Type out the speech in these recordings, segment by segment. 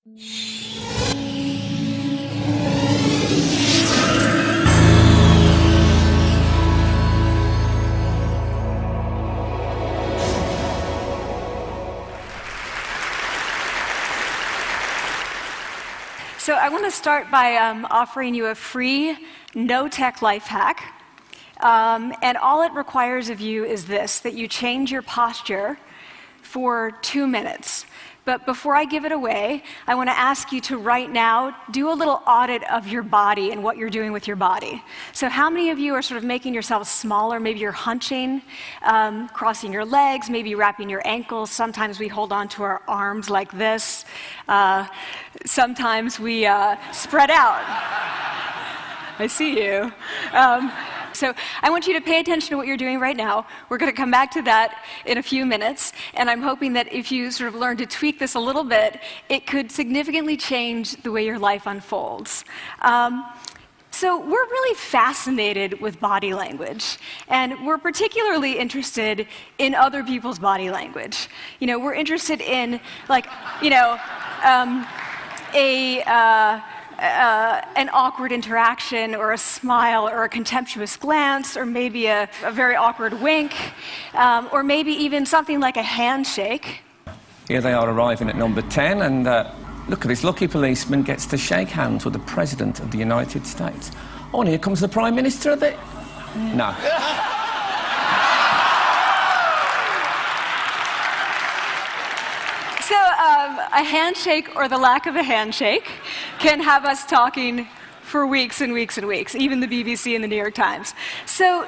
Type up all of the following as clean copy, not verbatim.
So I want to start by offering you a free, no-tech life hack. And all it requires of you is this, that you change your posture for 2 minutes. But before I give it away, I want to ask you to right now do a little audit of your body and what you're doing with your body. So how many of you are sort of making yourselves smaller? Maybe you're hunching, crossing your legs, maybe wrapping your ankles. Sometimes we hold on to our arms like this. Sometimes we spread out. I see you. So I want you to pay attention to what you're doing right now. We're going to come back to that in a few minutes, and I'm hoping that if you sort of learn to tweak this a little bit, it could significantly change the way your life unfolds. So we're really fascinated with body language, and we're particularly interested in other people's body language. You know, we're interested in, like, you know, an awkward interaction, or a smile, or a contemptuous glance, or maybe a very awkward wink, or maybe even something like a handshake. Here they are arriving at number 10, and look at this lucky policeman gets to shake hands with the President of the United States. Oh, and here comes the Prime Minister of the... No. So a handshake, or the lack of a handshake, can have us talking for weeks and weeks and weeks, even the BBC and the New York Times. So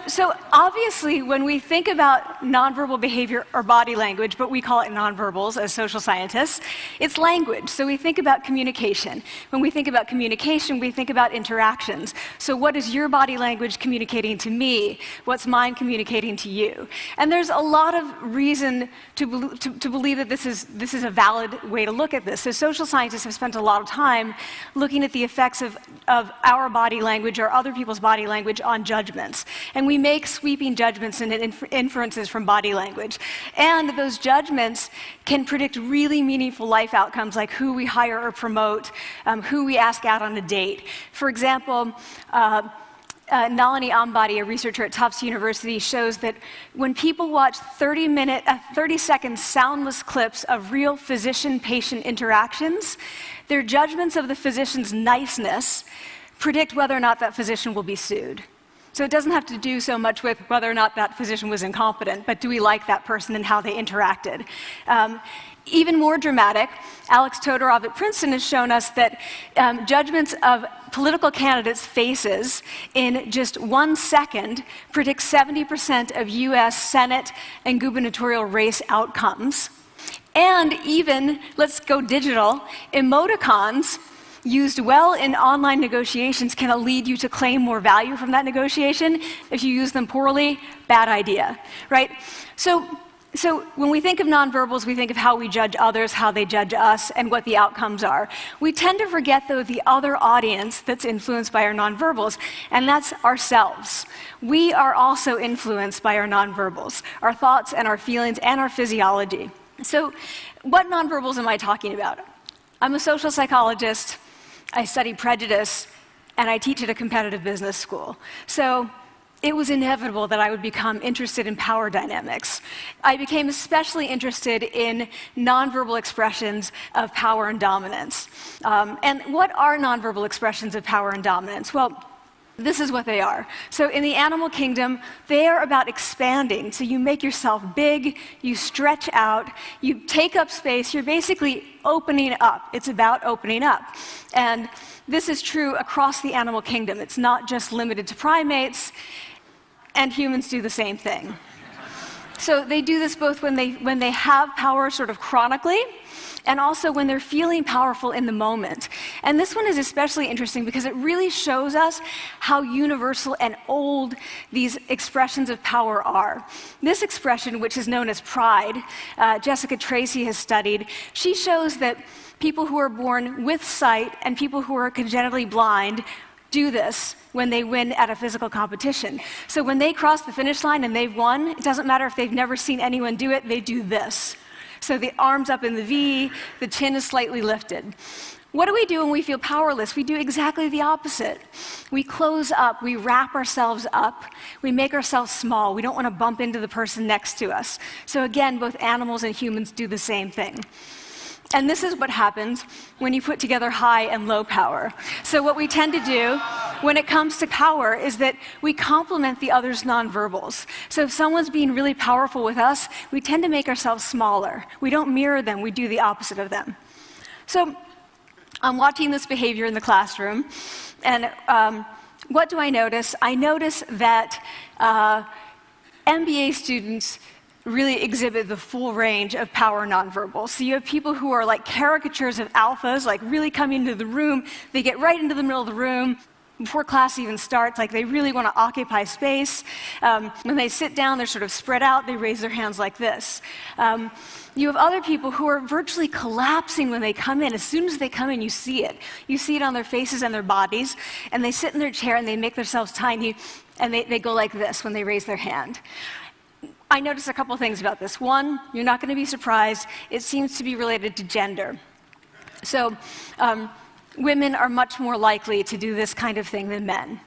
obviously, when we think about nonverbal behavior or body language, but we call it nonverbals as social scientists, it's language. So we think about communication. When we think about communication, we think about interactions. So what is your body language communicating to me? What's mine communicating to you? And there's a lot of reason to believe that this is a valid way to look at this. So social scientists have spent a lot of time looking at the effects of our body language or other people's body language on judgments. And we make sweeping judgments and inferences from body language. And those judgments can predict really meaningful life outcomes, like who we hire or promote, who we ask out on a date. For example, Nalini Ambady, a researcher at Tufts University, shows that when people watch 30-second soundless clips of real physician-patient interactions, their judgments of the physician's niceness predict whether or not that physician will be sued. So it doesn't have to do so much with whether or not that physician was incompetent, but do we like that person and how they interacted? Even more dramatic, Alex Todorov at Princeton has shown us that judgments of political candidates' faces in just 1 second predict 70% of US Senate and gubernatorial race outcomes. And even, let's go digital, emoticons used well in online negotiations can lead you to claim more value from that negotiation. If you use them poorly, bad idea, right? So when we think of nonverbals, we think of how we judge others, how they judge us, and what the outcomes are. We tend to forget, though, the other audience that's influenced by our nonverbals, and that's ourselves. We are also influenced by our nonverbals, our thoughts and our feelings and our physiology. So what nonverbals am I talking about? I'm a social psychologist, I study prejudice, and I teach at a competitive business school. So it was inevitable that I would become interested in power dynamics. I became especially interested in nonverbal expressions of power and dominance. And what are nonverbal expressions of power and dominance? Well, this is what they are. So in the animal kingdom, they are about expanding. So you make yourself big, you stretch out, you take up space, you're basically opening up. It's about opening up. And this is true across the animal kingdom. It's not just limited to primates, and humans do the same thing. So they do this both when they have power sort of chronically, and also when they're feeling powerful in the moment. And this one is especially interesting because it really shows us how universal and old these expressions of power are. This expression, which is known as pride, Jessica Tracy has studied, she shows that people who are born with sight and people who are congenitally blind do this when they win at a physical competition. So when they cross the finish line and they've won, it doesn't matter if they've never seen anyone do it, they do this. So the arms up in the V, the chin is slightly lifted. What do we do when we feel powerless? We do exactly the opposite. We close up, we wrap ourselves up, we make ourselves small. We don't want to bump into the person next to us. So again, both animals and humans do the same thing. And this is what happens when you put together high and low power. So what we tend to do when it comes to power is that we complement the other's nonverbals. So if someone's being really powerful with us, we tend to make ourselves smaller. We don't mirror them, we do the opposite of them. So I'm watching this behavior in the classroom, and what do I notice? I notice that MBA students really exhibit the full range of power nonverbals. So you have people who are like caricatures of alphas, like really coming into the room, they get right into the middle of the room. Before class even starts, like they really want to occupy space. When they sit down, they're sort of spread out, they raise their hands like this. You have other people who are virtually collapsing when they come in. As soon as they come in, you see it. You see it on their faces and their bodies, and they sit in their chair and they make themselves tiny, and they go like this when they raise their hand. I noticed a couple things about this. One, you're not going to be surprised, it seems to be related to gender. So, women are much more likely to do this kind of thing than men.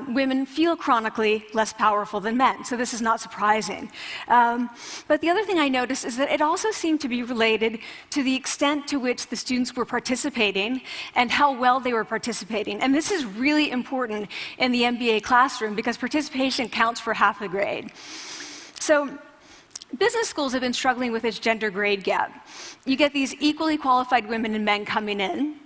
Women feel chronically less powerful than men, so this is not surprising. But the other thing I noticed is that it also seemed to be related to the extent to which the students were participating and how well they were participating. And this is really important in the MBA classroom because participation counts for half the grade. So business schools have been struggling with its gender grade gap. You get these equally qualified women and men coming in,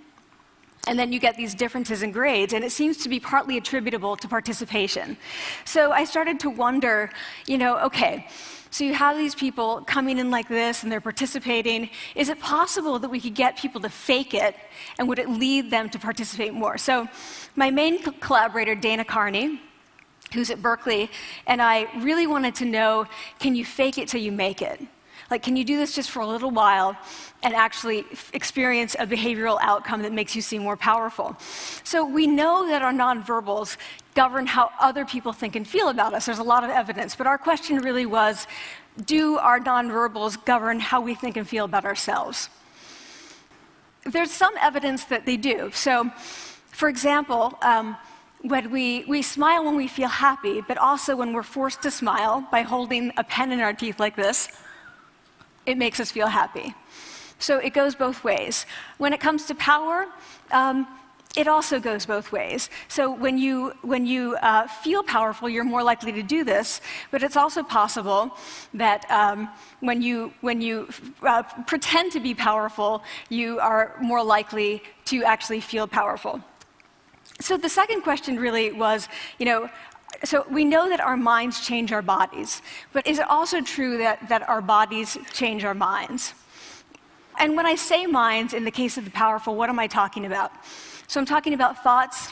and then you get these differences in grades, and it seems to be partly attributable to participation. So I started to wonder, okay, so you have these people coming in like this, and they're participating. Is it possible that we could get people to fake it, and would it lead them to participate more? So my main collaborator, Dana Carney, who's at Berkeley, and I really wanted to know, can you fake it till you make it? Like, can you do this just for a little while and actually experience a behavioral outcome that makes you seem more powerful? So we know that our nonverbals govern how other people think and feel about us. There's a lot of evidence, but our question really was, do our nonverbals govern how we think and feel about ourselves? There's some evidence that they do. So, for example, when we smile when we feel happy, but also when we're forced to smile by holding a pen in our teeth like this, it makes us feel happy. So it goes both ways. When it comes to power, it also goes both ways. So when you feel powerful, you're more likely to do this, but it's also possible that when you pretend to be powerful, you are more likely to actually feel powerful. So the second question really was, so we know that our minds change our bodies, but is it also true that our bodies change our minds? And when I say minds, in the case of the powerful, what am I talking about? So I'm talking about thoughts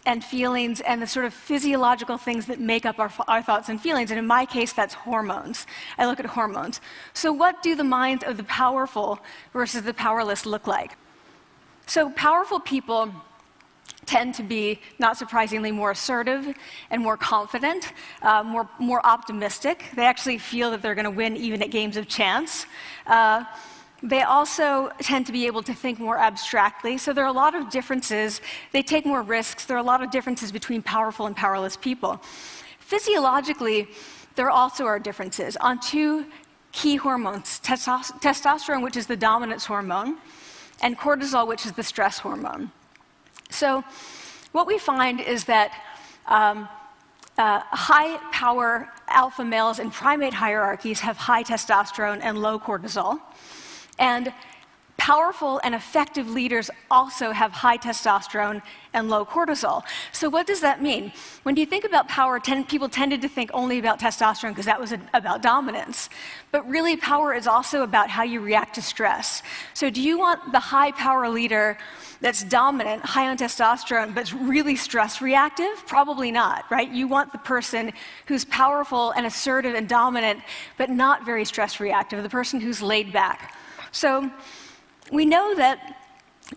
and feelings and the sort of physiological things that make up our thoughts and feelings, and in my case, that's hormones. I look at hormones. So what do the minds of the powerful versus the powerless look like? So powerful people tend to be, not surprisingly, more assertive and more confident, more optimistic. They actually feel that they're going to win even at games of chance. They also tend to be able to think more abstractly. So there are a lot of differences. They take more risks. There are a lot of differences between powerful and powerless people. Physiologically, there also are differences on two key hormones, testosterone, which is the dominance hormone, and cortisol, which is the stress hormone. So what we find is that high-power alpha males in primate hierarchies have high testosterone and low cortisol, and powerful and effective leaders also have high testosterone and low cortisol. So what does that mean? When you think about power, people tended to think only about testosterone because that was about dominance. But really, power is also about how you react to stress. So do you want the high-power leader that's dominant, high on testosterone, but really stress reactive? Probably not, right? You want the person who's powerful and assertive and dominant, but not very stress reactive, the person who's laid back. So we know that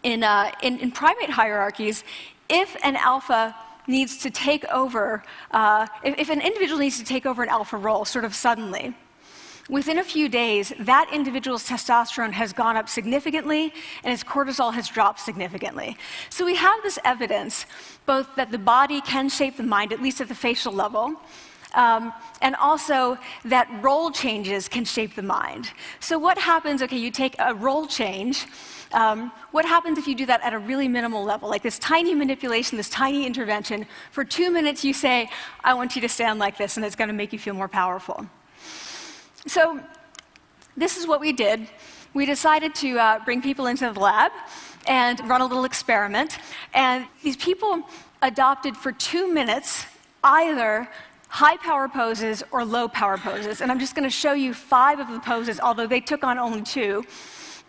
in primate hierarchies, if an alpha needs to take over, if an individual needs to take over an alpha role sort of suddenly, within a few days, that individual's testosterone has gone up significantly and his cortisol has dropped significantly. So we have this evidence, both that the body can shape the mind, at least at the facial level, and also that role changes can shape the mind. So what happens, okay, you take a role change, what happens if you do that at a really minimal level, like this tiny manipulation, this tiny intervention? For 2 minutes you say, I want you to stand like this, and it's going to make you feel more powerful. So this is what we did. We decided to bring people into the lab and run a little experiment. And these people adopted for 2 minutes either high power poses or low power poses. And I'm just going to show you 5 of the poses, although they took on only 2.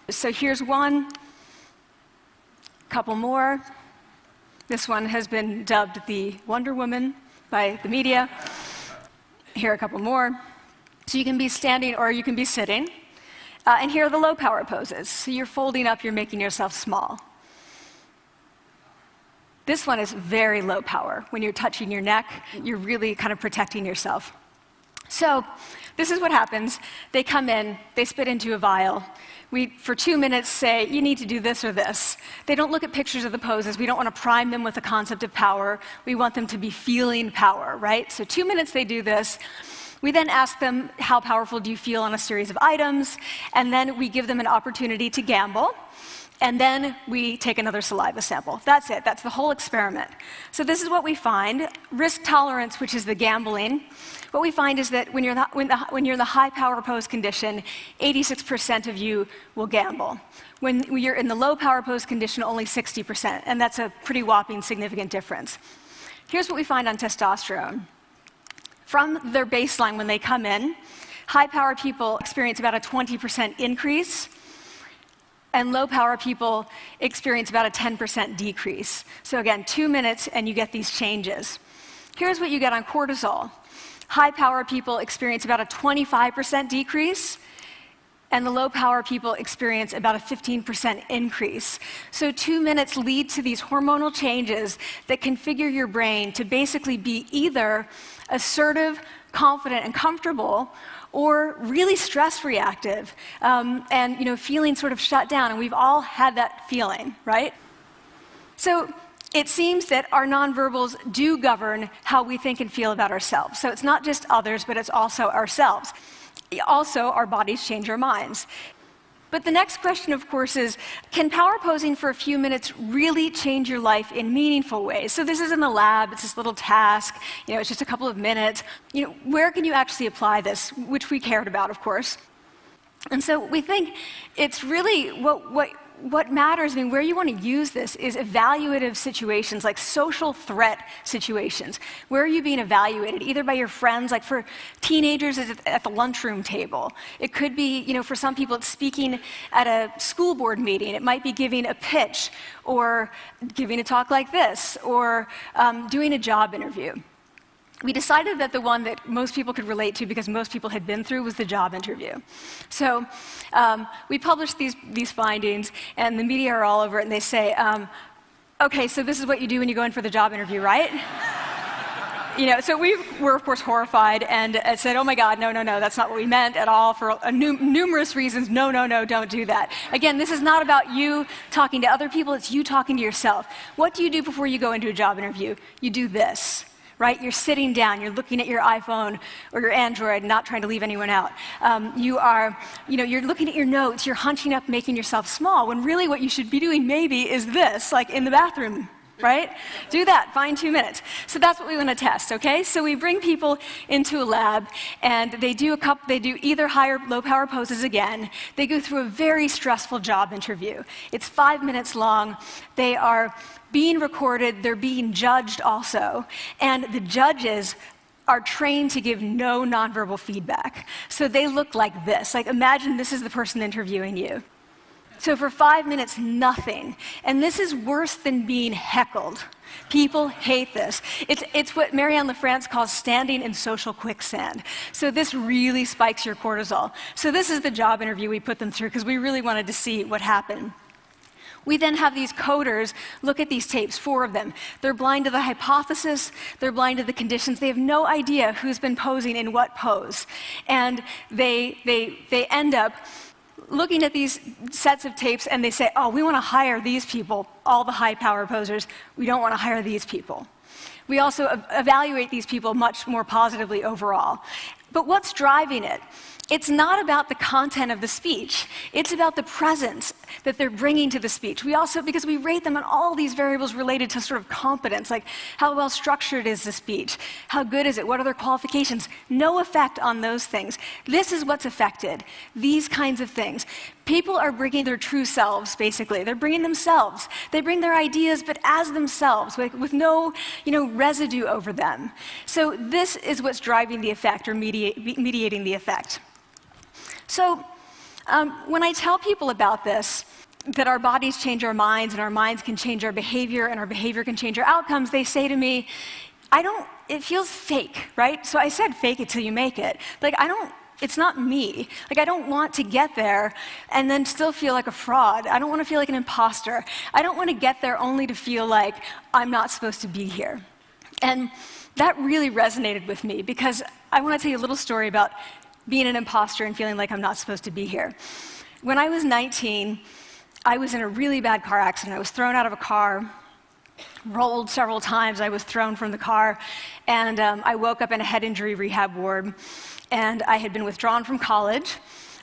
So here's one, a couple more. This one has been dubbed the Wonder Woman by the media. Here are a couple more. So you can be standing or you can be sitting. And here are the low power poses. So you're folding up, you're making yourself small. This one is very low power. When you're touching your neck, you're really kind of protecting yourself. So this is what happens. They come in, they spit into a vial. We, for 2 minutes, say, you need to do this or this. They don't look at pictures of the poses. We don't want to prime them with the concept of power. We want them to be feeling power, right? So 2 minutes they do this. We then ask them, how powerful do you feel on a series of items? And then we give them an opportunity to gamble. And then we take another saliva sample. That's it. That's the whole experiment. So this is what we find. Risk tolerance, which is the gambling. What we find is that when you're in the high power pose condition, 86% of you will gamble. When you're in the low power pose condition, only 60%. And that's a pretty whopping significant difference. Here's what we find on testosterone. From their baseline when they come in, high power people experience about a 20% increase. And low-power people experience about a 10% decrease. So again, 2 minutes and you get these changes. Here's what you get on cortisol. High-power people experience about a 25% decrease, and the low-power people experience about a 15% increase. So 2 minutes lead to these hormonal changes that configure your brain to basically be either assertive, confident, and comfortable, or really stress reactive, and feeling sort of shut down. And we've all had that feeling, right? So it seems that our nonverbals do govern how we think and feel about ourselves. So it's not just others, but it's also ourselves. Also, our bodies change our minds. But the next question, of course, is, can power posing for a few minutes really change your life in meaningful ways? So this is in the lab, it's this little task, it's just a couple of minutes. Where can you actually apply this, which we cared about, of course. And so we think it's really what matters, where you want to use this is evaluative situations, like social threat situations. Where are you being evaluated? Either by your friends, like for teenagers, it's at the lunchroom table. It could be, for some people, it's speaking at a school board meeting. It might be giving a pitch, or giving a talk like this, or doing a job interview. We decided that the one that most people could relate to, because most people had been through, was the job interview. So we published these findings, and the media are all over it, and they say, okay, so this is what you do when you go in for the job interview, right? So we were, of course, horrified, and said, oh my God, no, that's not what we meant at all, for numerous reasons. No, don't do that. Again, this is not about you talking to other people, it's you talking to yourself. What do you do before you go into a job interview? You do this. Right? You're sitting down, you're looking at your iPhone or your Android, not trying to leave anyone out. You're looking at your notes, you're hunching up, making yourself small, when really what you should be doing maybe is this, like in the bathroom, right? Do that, find 2 minutes. So that's what we want to test, okay? So we bring people into a lab, and they do either high or low power poses again. They go through a very stressful job interview. It's 5 minutes long. They are being recorded, they're being judged also, and the judges are trained to give no nonverbal feedback. So they look like this. Like, imagine this is the person interviewing you. So for 5 minutes, nothing. And this is worse than being heckled. People hate this. It's what Marianne LaFrance calls standing in social quicksand. So this really spikes your cortisol. So this is the job interview we put them through, because we really wanted to see what happened. We then have these coders look at these tapes, 4 of them. They're blind to the hypothesis, they're blind to the conditions, they have no idea who's been posing in what pose. And they end up looking at these sets of tapes and they say, oh, we want to hire these people, all the high power posers, we don't want to hire these people. We also evaluate these people much more positively overall. But what's driving it? It's not about the content of the speech. It's about the presence that they're bringing to the speech. We also, because we rate them on all these variables related to sort of competence, like how well structured is the speech? How good is it? What are their qualifications? No effect on those things. This is what's affected, these kinds of things. People are bringing their true selves, basically. They're bringing themselves. They bring their ideas, but as themselves, with no residue over them. So this is what's driving the effect, or mediating the effect. So when I tell people about this, that our bodies change our minds, and our minds can change our behavior, and our behavior can change our outcomes, they say to me, it feels fake, right? So I said, fake it till you make it. Like, it's not me. Like, I don't want to get there and then still feel like a fraud. I don't want to feel like an imposter. I don't want to get there only to feel like I'm not supposed to be here. And that really resonated with me, because I want to tell you a little story about being an imposter and feeling like I'm not supposed to be here. When I was 19, I was in a really bad car accident. I was thrown out of a car, rolled several times. I was thrown from the car, and I woke up in a head injury rehab ward. And I had been withdrawn from college,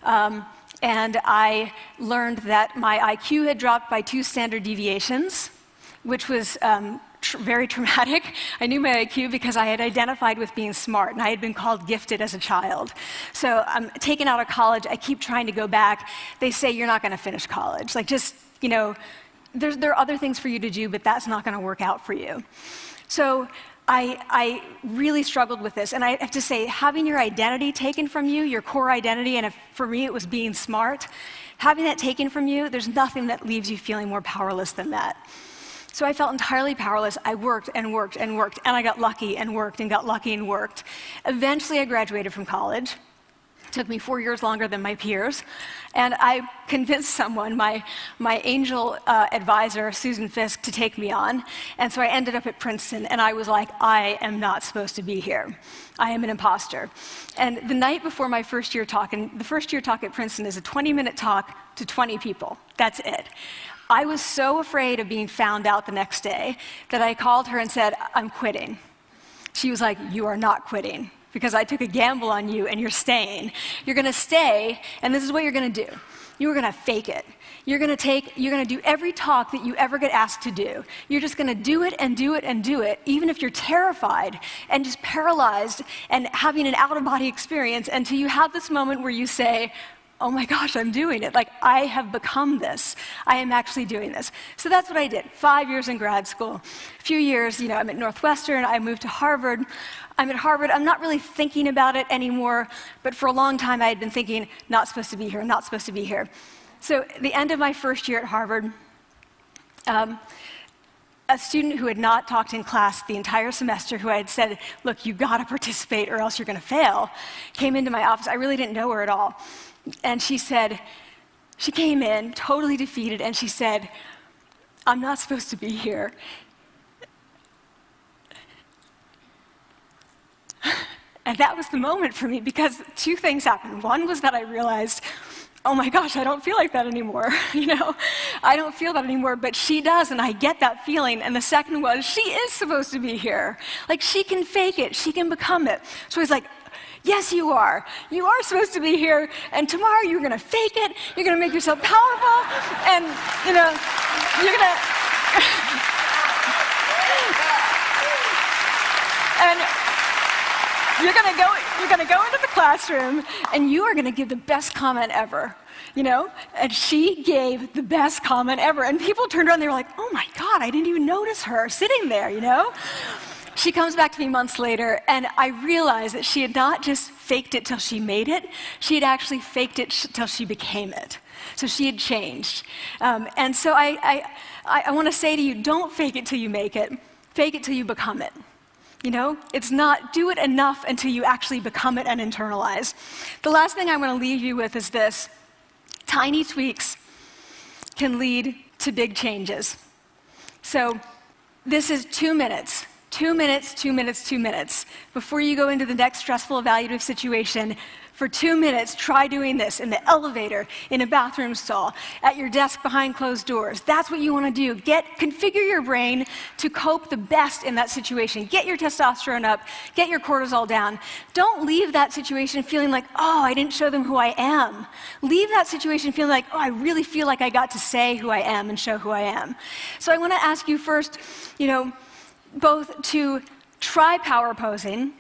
and I learned that my IQ had dropped by 2 standard deviations, which was very traumatic. I knew my IQ because I had identified with being smart, and I had been called gifted as a child. So I'm taken out of college. I keep trying to go back. They say, you're not going to finish college. Like, just, there are other things for you to do, but that's not going to work out for you. So I really struggled with this, and I have to say, having your identity taken from you, your core identity, and for me it was being smart, having that taken from you, there's nothing that leaves you feeling more powerless than that. So I felt entirely powerless. I worked and worked and worked, and I got lucky and worked and got lucky and worked. Eventually I graduated from college. It took me 4 years longer than my peers, and I convinced someone, my angel advisor, Susan Fisk, to take me on, and so I ended up at Princeton, and I was like, I am not supposed to be here. I am an imposter. And the night before my first year talk, and the first year talk at Princeton is a 20-minute talk to 20 people. That's it. I was so afraid of being found out the next day that I called her and said, I'm quitting. She was like, you are not quitting, because I took a gamble on you and you're staying. You're going to stay, and this is what you're going to do. You're going to fake it. You're going to do every talk that you ever get asked to do. You're just going to do it and do it and do it, even if you're terrified and just paralyzed and having an out-of-body experience, until you have this moment where you say, oh my gosh, I'm doing it. Like, I have become this. I am actually doing this. So that's what I did. 5 years in grad school. A few years, I'm at Northwestern. I moved to Harvard. I'm at Harvard. I'm not really thinking about it anymore, but for a long time I had been thinking, not supposed to be here, not supposed to be here. So at the end of my first year at Harvard, a student who had not talked in class the entire semester, who I had said, look, you've got to participate or else you're going to fail, came into my office. I really didn't know her at all. And she came in totally defeated, and she said, I'm not supposed to be here. And that was the moment for me, because 2 things happened. One was that I realized, oh my gosh, I don't feel like that anymore. I don't feel that anymore, but she does, and I get that feeling. And the second was, she is supposed to be here. Like, she can fake it, she can become it. So I was like, yes, you are. You are supposed to be here, and tomorrow you're going to fake it, you're going to make yourself powerful, and, you're going to... and you're going to go into the classroom, and you are going to give the best comment ever, And she gave the best comment ever. And people turned around, they were like, oh my God, I didn't even notice her sitting there, She comes back to me months later, and I realized that she had not just faked it till she made it, she had actually faked it till she became it. So she had changed. And so I want to say to you, don't fake it till you make it. Fake it till you become it. It's not do it enough until you actually become it and internalize. The last thing I want to leave you with is this. Tiny tweaks can lead to big changes. So this is 2 minutes. 2 minutes, 2 minutes, 2 minutes. Before you go into the next stressful evaluative situation, for 2 minutes, try doing this in the elevator, in a bathroom stall, at your desk behind closed doors. That's what you want to do. Configure your brain to cope the best in that situation. Get your testosterone up, get your cortisol down. Don't leave that situation feeling like, oh, I didn't show them who I am. Leave that situation feeling like, oh, I really feel like I got to say who I am and show who I am. So I want to ask you first, both to try power posing,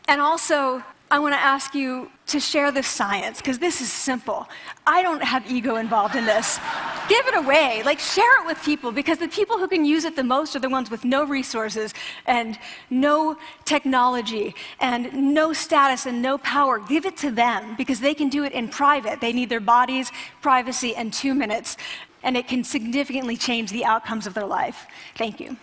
and also I want to ask you to share the science, because this is simple. I don't have ego involved in this. Give it away. Share it with people, because the people who can use it the most are the ones with no resources and no technology and no status and no power. Give it to them, because they can do it in private. They need their bodies, privacy, and 2 minutes, and it can significantly change the outcomes of their life. Thank you.